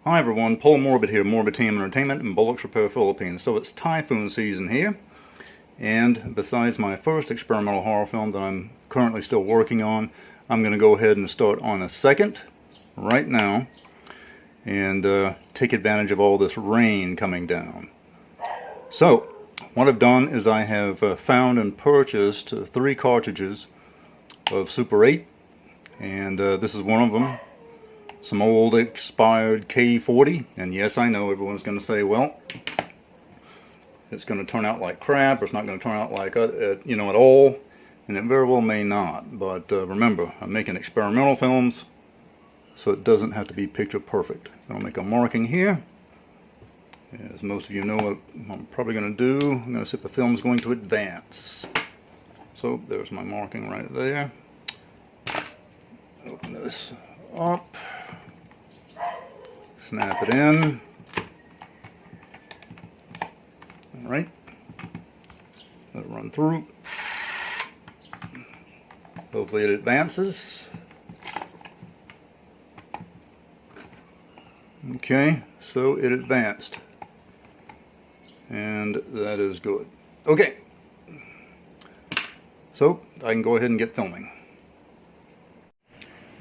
Hi everyone, Paul Morbid here, Morbid Team Entertainment in Bolex Repair Philippines. So it's typhoon season here, and besides my first experimental horror film that I'm currently still working on, I'm going to go ahead and start on a second right now and take advantage of all this rain coming down. So what I've done is I have found and purchased 3 cartridges of Super 8, and this is one of them. Some old expired K40, and yes, I know everyone's going to say, well, it's going to turn out like crap, or it's not going to turn out like at all, and it very well may not. But remember, I'm making experimental films, so it doesn't have to be picture perfect. I'll make a marking here. As most of you know what I'm probably going to do, I'm going to see if the film's going to advance. So there's my marking right there. Open this up. Snap it in. Alright. Let it run through. Hopefully it advances. Okay, so it advanced. And that is good. Okay. So I can go ahead and get filming.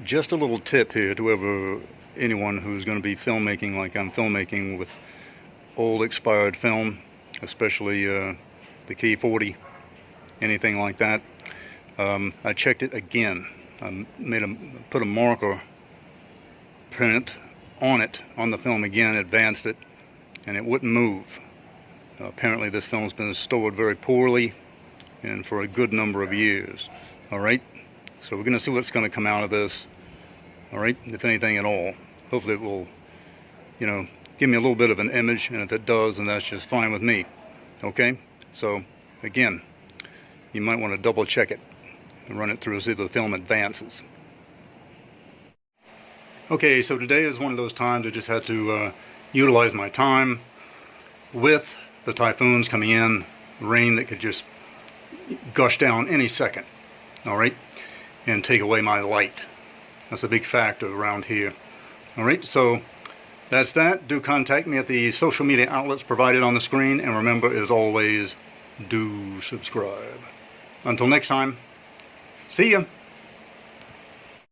Just a little tip here to anyone who's going to be filmmaking like I'm filmmaking with old expired film, especially the K40, anything like that. I checked it again. I put a marker print on it, on the film again, advanced it, and it wouldn't move. Apparently this film's been stored very poorly and for a good number of years. Alright, so we're going to see what's going to come out of this. Alright, if anything at all. Hopefully it will, give me a little bit of an image, and if it does, then that's just fine with me. Okay, so again, you might want to double check it and run it through to see if the film advances. Okay, so today is one of those times I just had to utilize my time with the typhoons coming in, rain that could just gush down any second, alright, and take away my light. That's a big factor around here. Alright, so that's that. Do contact me at the social media outlets provided on the screen, and remember, as always, do subscribe. Until next time, see ya!